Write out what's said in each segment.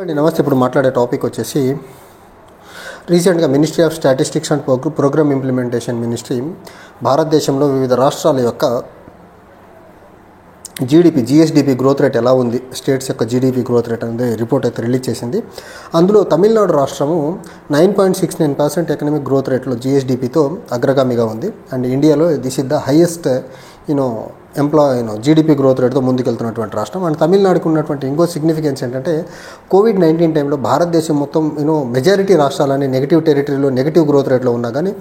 అండి నమస్తే. ఇప్పుడు మాట్లాడే టాపిక్ వచ్చేసి రీసెంట్గా ministry of statistics and programme implementation ministry భారతదేశంలో వివిధ రాష్ట్రాల యొక్క జిఎస్డిపి గ్రోత్ రేట్ ఎలా ఉంది, స్టేట్స్ యొక్క జీడిపి గ్రోత్ రేట్ అనేది రిపోర్ట్ అయితే రిలీజ్ చేసింది. అందులో తమిళనాడు రాష్ట్రము 9.69% ఎకనామిక్ గ్రోత్ రేట్లో జిఎస్డిపితో అగ్రగామిగా ఉంది. అండ్ ఇండియాలో this is the highest GDP growth రేట్తో ముందుకెళ్తున్నటువంటి రాష్ట్రం. అండ్ తమిళనాడుకు ఉన్నటువంటి ఇంకో సిగ్నిఫికెన్స్ ఏంటంటే కోవిడ్-19 టైంలో భారతదేశం మొత్తం మెజారిటీ రాష్ట్రాలని నెగిటివ్ టెరిటరీలో నెగిటివ్ గ్రోత్ రేట్లో ఉన్నా కానీ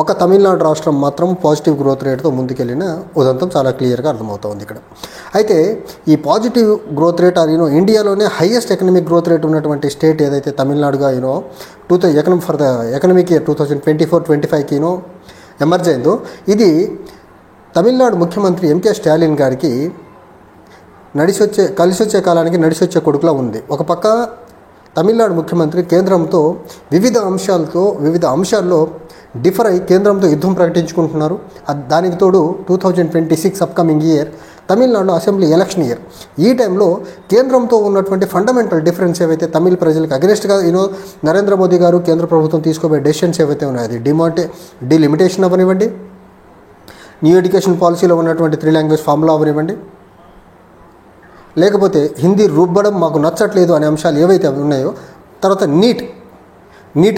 ఒక తమిళనాడు రాష్ట్రం మాత్రం పాజిటివ్ గ్రోత్ రేట్తో ముందుకెళ్ళిన ఉదంతం చాలా క్లియర్గా అర్థమవుతుంది ఇక్కడ. అయితే ఈ పాజిటివ్ గ్రోత్ రేట్ ఇండియాలోనే హైయెస్ట్ ఎకనామిక్ గ్రోత్ రేట్ ఉన్నటువంటి స్టేట్ ఏదైతే తమిళనాడుగా ఫర్ ద ఎకనామిక్ ఇయర్ 2024-25కి ఎమర్జ్ అయిందో, ఇది తమిళనాడు ముఖ్యమంత్రి ఎంకే స్టాలిన్ గారికి కలిసి వచ్చే కాలానికి నడిచొచ్చే కొడుకులా ఉంది. ఒక పక్క తమిళనాడు ముఖ్యమంత్రి కేంద్రంతో వివిధ అంశాల్లో డిఫర్ అయి కేంద్రంతో యుద్ధం ప్రకటించుకుంటున్నారు. దానికి తోడు 2026 అప్కమింగ్ ఇయర్ తమిళనాడులో అసెంబ్లీ ఎలక్షన్ ఇయర్. ఈ టైంలో కేంద్రంతో ఉన్నటువంటి ఫండమెంటల్ డిఫరెన్స్ ఏవైతే తమిళ ప్రజలకు అగెనిస్ట్గా నరేంద్ర మోదీ గారు కేంద్ర ప్రభుత్వం తీసుకోబోయే డెసిషన్స్ ఏవైతే ఉన్నాయో, అది డిలిమిటేషన్ అవనివ్వండి, న్యూ ఎడ్యుకేషన్ పాలసీలో ఉన్నటువంటి 3 లాంగ్వేజ్ ఫార్ములా అవనివ్వండి, లేకపోతే హిందీ రుబ్బడం మాకు నచ్చట్లేదు అనే అంశాలు ఏవైతే ఉన్నాయో, తర్వాత నీట్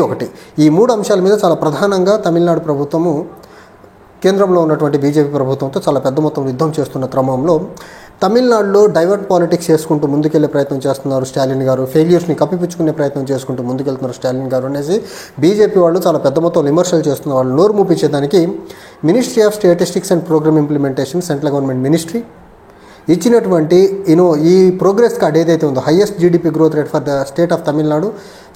ఒకటి, ఈ 3 అంశాల మీద చాలా ప్రధానంగా తమిళనాడు ప్రభుత్వము కేంద్రంలో ఉన్నటువంటి బీజేపీ ప్రభుత్వంతో చాలా పెద్ద మొత్తంలో యుద్ధం చేస్తున్న క్రమంలో తమిళనాడులో డైవర్ట్ పాలిటిక్స్ చేసుకుంటూ ముందుకెళ్లే ప్రయత్నం చేస్తున్నారు స్టాలిన్ గారు, ఫెయిల్యూర్స్ని కప్పిపుచ్చుకునే ప్రయత్నం చేసుకుంటూ ముందుకెళ్తున్నారు స్టాలిన్ గారు అనేసి బీజేపీ వాళ్ళు చాలా పెద్ద మొత్తంలో విమర్శలు చేస్తున్న వాళ్ళు నోరు మూపించేదానికి ministry of statistics and programme implementation central government ministry ఇచ్చినటువంటి ఈ ప్రోగ్రెస్ కార్డ్ ఏదైతే ఉందో, highest GDP growth rate for the state of Tamil Nadu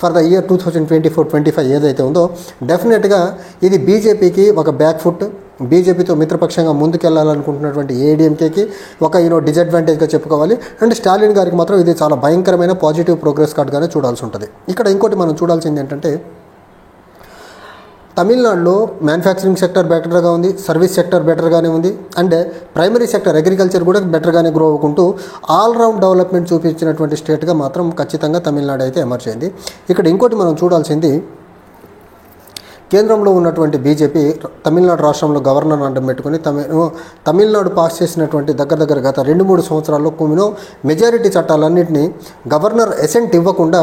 for the year 2024-25 ఏదైతే ఉందో, డెఫినెట్గా ఇది బీజేపీకి ఒక బ్యాక్ ఫుట్. బీజేపీతో మిత్రపక్షంగా ముందుకెళ్లాలనుకుంటున్నటువంటి ఏఐడిఎంకేకి ఒక డిజడ్వాంటేజ్గా చెప్పుకోవాలి. అండ్ స్టాలిన్ గారికి మాత్రం ఇది చాలా భయంకరమైన పాజిటివ్ ప్రోగ్రెస్ కార్డ్గానే చూడాల్సి ఉంటుంది. ఇక్కడ ఇంకోటి మనం చూడాల్సింది ఏంటంటే, తమిళనాడులో మ్యానుఫ్యాక్చరింగ్ సెక్టర్ బెటర్గా ఉంది, సర్వీస్ సెక్టర్ బెటర్గానే ఉంది, అండ్ ప్రైమరీ సెక్టర్ అగ్రికల్చర్ కూడా బెటర్గానే గ్రో అవ్వుకుంటూ ఆల్రౌండ్ డెవలప్మెంట్ చూపించినటువంటి స్టేట్గా మాత్రం ఖచ్చితంగా తమిళనాడు అయితే ఎమర్జ్ అయింది. ఇక్కడ ఇంకోటి మనం చూడాల్సింది, కేంద్రంలో ఉన్నటువంటి బీజేపీ తమిళనాడు రాష్ట్రంలో గవర్నర్ అడ్డం పెట్టుకుని తమిళనాడు పాస్ చేసినటువంటి దగ్గర గత 2-3 సంవత్సరాల్లో మెజారిటీ చట్టాలన్నింటినీ గవర్నర్ ఎసెంట్ ఇవ్వకుండా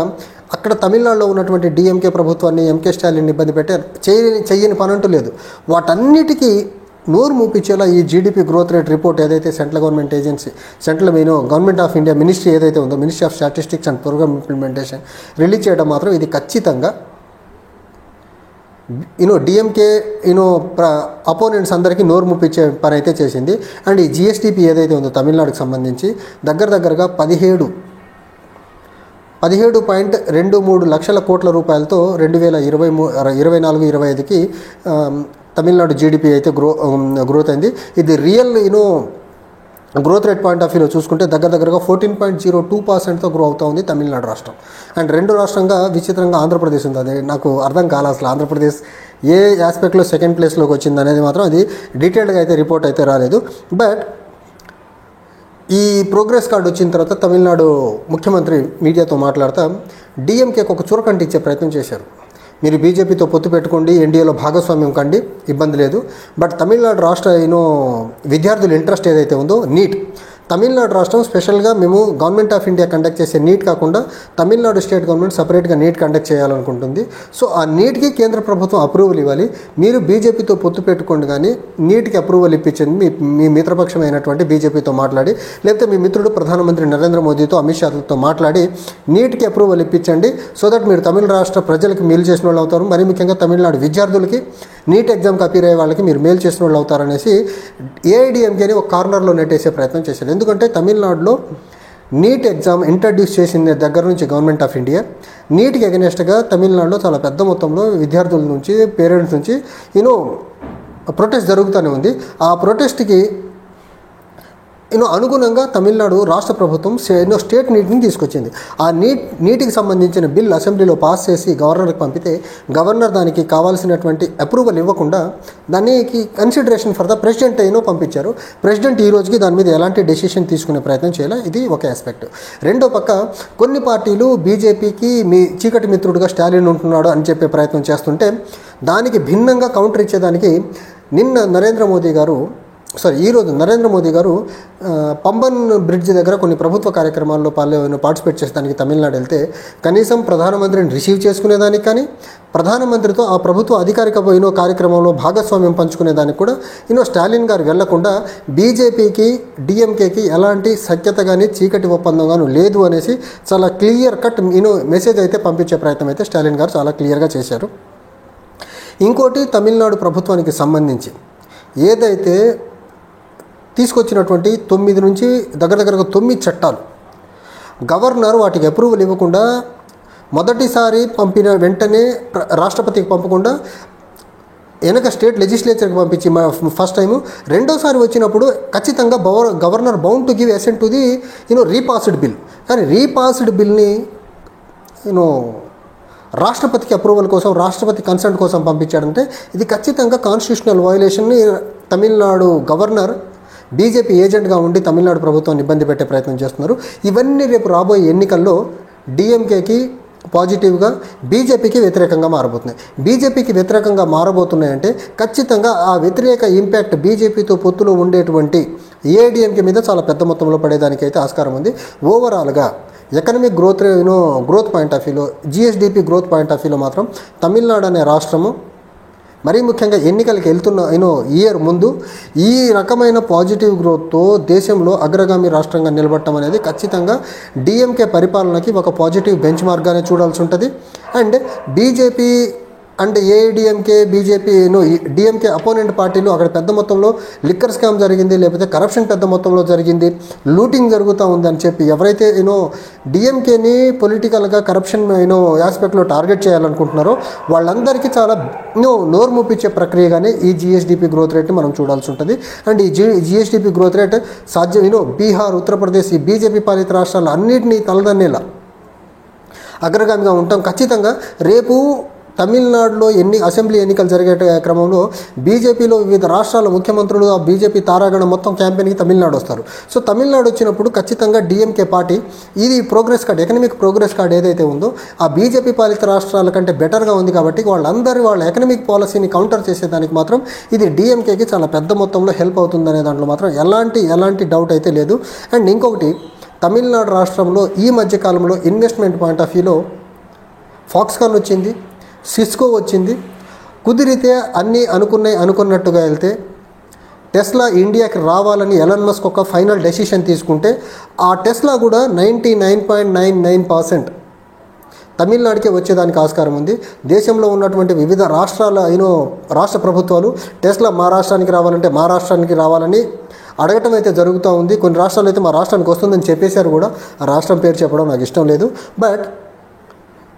అక్కడ తమిళనాడులో ఉన్నటువంటి డిఎంకే ప్రభుత్వాన్ని, ఎంకే స్టాలిన్ ఇబ్బంది పెట్టే చెయ్యని పని అంటూ లేదు. వాటన్నిటికీ నోరు మూపించేలా ఈ జీడిపి గ్రోత్ రేట్ రిపోర్ట్ ఏదైతే central government agency government of India ministry ఏదైతే ఉందో, ministry of statistics and programme implementation release చేయడం మాత్రం ఇది ఖచ్చితంగా డిఎంకే అపోనెంట్స్ అందరికీ నోరు ముప్పించే పని అయితే చేసింది. అండ్ ఈ జిఎస్డిపి ఏదైతే ఉందో తమిళనాడుకు సంబంధించి దగ్గరగా 17.23 లక్షల కోట్ల రూపాయలతో 2024-25కి తమిళనాడు జీడిపి అయితే గ్రోత్ అయింది. ఇది real growth rate point of వ్యూలో చూసుకుంటే దగ్గరగా 14.02%తో గ్రో అవుతూ ఉంది తమిళనాడు రాష్ట్రం. అండ్ 2 రాష్ట్రంగా విచిత్రంగా ఆంధ్రప్రదేశ్ ఉంది. అది నాకు అర్థం కాలే అసలు ఆంధ్రప్రదేశ్ ఏ ఆస్పెక్ట్లో సెకండ్ ప్లేస్లోకి వచ్చింది అనేది మాత్రం అది డీటెయిల్డ్గా అయితే రిపోర్ట్ అయితే రాలేదు. బట్ ఈ ప్రోగ్రెస్ కార్డు వచ్చిన తర్వాత తమిళనాడు ముఖ్యమంత్రి మీడియాతో మాట్లాడుతూ డిఎంకేకి ఒక చురకంటి ఇచ్చే ప్రయత్నం చేశారు. మీరు బీజేపీతో పొత్తు పెట్టుకోండి, ఎన్డీఏలో భాగస్వామ్యం కండి, ఇబ్బంది లేదు. బట్ తమిళనాడు రాష్ట్ర విద్యార్థుల ఇంట్రెస్ట్ ఏదైతే ఉందో తమిళనాడు రాష్ట్రం స్పెషల్గా మేము గవర్నమెంట్ ఆఫ్ ఇండియా కండక్ట్ చేసే నీట్ కాకుండా తమిళనాడు స్టేట్ గవర్నమెంట్ సపరేట్గా నీట్ కండక్ట్ చేయాలనుకుంటుంది. సో ఆ నీట్కి కేంద్ర ప్రభుత్వం అప్రూవల్ ఇవ్వాలి. మీరు బీజేపీతో పొత్తు పెట్టుకోండి, కానీ నీట్కి అప్రూవల్ ఇప్పించండి. మీ మిత్రపక్షమైనటువంటి బీజేపీతో మాట్లాడి, లేకపోతే మీ మిత్రుడు ప్రధానమంత్రి నరేంద్ర మోదీతో, అమిత్ షాతో మాట్లాడి నీట్కి అప్రూవల్ ఇప్పించండి. సో దట్ మీరు తమిళ రాష్ట్ర ప్రజలకు మేలు చేసిన వాళ్ళు అవుతారు. మరీ ముఖ్యంగా తమిళనాడు విద్యార్థులకి నీట్ ఎగ్జామ్కి అపీర్ అయ్యే వాళ్ళకి మీరు మేలు చేసిన వాళ్ళు అవుతారనేసి ఏఐడిఎంకేని ఒక కార్నర్లో నెట్టేసే ప్రయత్నం చేశారు. ఎందుకంటే తమిళనాడులో నీట్ ఎగ్జామ్ ఇంట్రడ్యూస్ చేసిన దగ్గర నుంచి గవర్నమెంట్ ఆఫ్ ఇండియా నీట్కి అగెనెస్ట్గా తమిళనాడులో చాలా పెద్ద మొత్తంలో విద్యార్థుల నుంచి, పేరెంట్స్ నుంచి ప్రొటెస్ట్ జరుగుతూనే ఉంది. ఆ ప్రొటెస్ట్కి అనుగుణంగా తమిళనాడు రాష్ట్ర ప్రభుత్వం స్టేట్ నీటిని తీసుకొచ్చింది. ఆ నీటికి సంబంధించిన బిల్ అసెంబ్లీలో పాస్ చేసి గవర్నర్కి పంపితే గవర్నర్ దానికి కావాల్సినటువంటి అప్రూవల్ ఇవ్వకుండా దానికి కన్సిడరేషన్ ఫర్ ద ప్రెసిడెంట్ పంపించారు. ప్రెసిడెంట్ ఈ రోజుకి దాని మీద ఎలాంటి డెసిషన్ తీసుకునే ప్రయత్నం చేయాలి. ఇది ఒక ఆస్పెక్ట్. రెండో పక్క కొన్ని పార్టీలు బీజేపీకి మీ చీకటి మిత్రుడుగా స్టాలిన్ ఉంటున్నాడు అని చెప్పే ప్రయత్నం చేస్తుంటే దానికి భిన్నంగా కౌంటర్ ఇచ్చేదానికి ఈరోజు నరేంద్ర మోదీ గారు పంబన్ బ్రిడ్జ్ దగ్గర కొన్ని ప్రభుత్వ కార్యక్రమాల్లో పార్టిసిపేట్ చేసేదానికి తమిళనాడు వెళ్తే కనీసం ప్రధానమంత్రిని రిసీవ్ చేసుకునేదానికి కానీ ప్రధానమంత్రితో ఆ ప్రభుత్వ అధికారిక కార్యక్రమంలో భాగస్వామ్యం పంచుకునేదానికి కూడా స్టాలిన్ గారు వెళ్లకుండా బీజేపీకి డిఎంకేకి ఎలాంటి సఖ్యత కానీ చీకటి ఒప్పందం కానీ లేదు అనేసి చాలా క్లియర్ కట్ మెసేజ్ అయితే పంపించే ప్రయత్నం అయితే స్టాలిన్ గారు చాలా క్లియర్గా చేశారు. ఇంకోటి తమిళనాడు ప్రభుత్వానికి సంబంధించి ఏదైతే తీసుకొచ్చినటువంటి 9 నుంచి దగ్గరగా 9 చట్టాలు గవర్నర్ వాటికి అప్రూవల్ ఇవ్వకుండా మొదటిసారి పంపిన వెంటనే రాష్ట్రపతికి పంపకుండా వెనక స్టేట్ లెజిస్లేచర్కి పంపించి ఫస్ట్ టైము రెండోసారి వచ్చినప్పుడు ఖచ్చితంగా governor bound to give assent to the repassed bill. కానీ రీపాస్డ్ బిల్ని రాష్ట్రపతికి అప్రూవల్ కోసం రాష్ట్రపతి కన్సెంట్ కోసం పంపించాడంటే ఇది ఖచ్చితంగా కాన్స్టిట్యూషనల్ వయోలేషన్ని తమిళనాడు గవర్నర్ బీజేపీ ఏజెంట్గా ఉండి తమిళనాడు ప్రభుత్వాన్ని ఇబ్బంది పెట్టే ప్రయత్నం చేస్తున్నారు. ఇవన్నీ రేపు రాబోయే ఎన్నికల్లో డిఎంకేకి పాజిటివ్గా బీజేపీకి వ్యతిరేకంగా మారబోతున్నాయి. బీజేపీకి వ్యతిరేకంగా మారబోతున్నాయంటే ఖచ్చితంగా ఆ వ్యతిరేక ఇంపాక్ట్ బీజేపీతో పొత్తులో ఉండేటువంటి ఏఐడిఎంకే మీద చాలా పెద్ద మొత్తంలో పడేదానికి అయితే ఆస్కారం ఉంది. ఓవరాల్గా ఎకనమిక్ గ్రోత్ పాయింట్ ఆఫ్ వ్యూలో జిఎస్డిపి గ్రోత్ పాయింట్ ఆఫ్ వ్యూలో మాత్రం తమిళనాడు అనే రాష్ట్రము మరీ ముఖ్యంగా ఎన్నికలకి వెళ్తున్న ఇయర్ ముందు ఈ రకమైన పాజిటివ్ గ్రోత్తో దేశంలో అగ్రగామి రాష్ట్రంగా నిలబడటం అనేది ఖచ్చితంగా డిఎంకే పరిపాలనకి ఒక పాజిటివ్ బెంచ్ మార్క్గానే చూడాల్సి ఉంటుంది. And BJP and AIADMK BJP DMK opponent పార్టీలు అక్కడ పెద్ద మొత్తంలో లిక్కర్ స్కామ్ జరిగింది, లేకపోతే కరప్షన్ పెద్ద మొత్తంలో జరిగింది, లూటింగ్ జరుగుతూ ఉందని చెప్పి ఎవరైతే డిఎంకేని పొలిటికల్గా కరప్షన్ ఆస్పెక్ట్లో టార్గెట్ చేయాలనుకుంటున్నారో వాళ్ళందరికీ చాలా నోరు ముప్పించే ప్రక్రియగానే ఈ జిఎస్డిపి గ్రోత్ రేట్ని మనం చూడాల్సి ఉంటుంది. అండ్ ఈ GSDP growth rate Bihar, Uttar Pradesh ఈ బీజేపీ పాలిత రాష్ట్రాలు అన్నింటినీ తలదన్నేలా అగ్రగామిగా ఉంటాం. ఖచ్చితంగా రేపు తమిళనాడులో అసెంబ్లీ ఎన్నికలు జరిగే క్రమంలో బీజేపీలో వివిధ రాష్ట్రాల ముఖ్యమంత్రులు ఆ బీజేపీ తారాగణం మొత్తం క్యాంపెయిన్కి తమిళనాడు వస్తారు. సో తమిళనాడు వచ్చినప్పుడు ఖచ్చితంగా డిఎంకే పార్టీ ఇది progress card, economic progress card ఏదైతే ఉందో ఆ బీజేపీ పాలిత రాష్ట్రాల కంటే బెటర్గా ఉంది కాబట్టి వాళ్ళ ఎకనమిక్ పాలసీని కౌంటర్ చేసేదానికి మాత్రం ఇది డిఎంకేకి చాలా పెద్ద మొత్తంలో హెల్ప్ అవుతుందనే దాంట్లో మాత్రం ఎలాంటి డౌట్ అయితే లేదు. అండ్ ఇంకొకటి తమిళనాడు రాష్ట్రంలో ఈ మధ్యకాలంలో ఇన్వెస్ట్మెంట్ పాయింట్ ఆఫ్ వ్యూలో ఫాక్స్కాన్ వచ్చింది, సిస్కో వచ్చింది. కుదిరితే అన్నీ అనుకున్నట్టుగా వెళ్తే టెస్లా ఇండియాకి రావాలని ఎలాన్ మస్క్ ఒక ఫైనల్ డెసిషన్ తీసుకుంటే ఆ టెస్లా కూడా 99.99% తమిళనాడుకే వచ్చేదానికి ఆస్కారం ఉంది. దేశంలో ఉన్నటువంటి వివిధ రాష్ట్ర ప్రభుత్వాలు టెస్లా మా రాష్ట్రానికి రావాలని అడగటం అయితే జరుగుతూ ఉంది. కొన్ని రాష్ట్రాలు అయితే మా రాష్ట్రానికి వస్తుందని చెప్పేశారు కూడా. ఆ రాష్ట్రం పేరు చెప్పడం నాకు ఇష్టం లేదు. బట్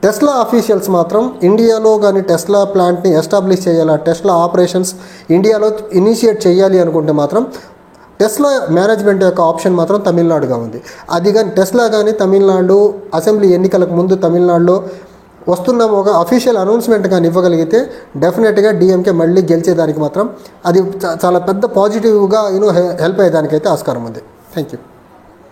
టెస్లా అఫీషియల్స్ మాత్రం ఇండియాలో కానీ టెస్లా ప్లాంట్ని ఎస్టాబ్లిష్ చేయాలి, టెస్లా ఆపరేషన్స్ ఇండియాలో ఇనిషియేట్ చేయాలి అనుకుంటే మాత్రం టెస్లా మేనేజ్మెంట్ యొక్క ఆప్షన్ మాత్రం తమిళనాడుగా ఉంది. అది కానీ టెస్లా కానీ తమిళనాడు అసెంబ్లీ ఎన్నికలకు ముందు తమిళనాడులో వస్తున్న ఒక అఫీషియల్ అనౌన్స్మెంట్ కానీ ఇవ్వగలిగితే డెఫినెట్గా డిఎంకే మళ్ళీ గెలిచేదానికి మాత్రం అది చాలా పెద్ద పాజిటివ్గా హెల్ప్ అయ్యేదానికైతే ఆస్కారం ఉంది. Thank you.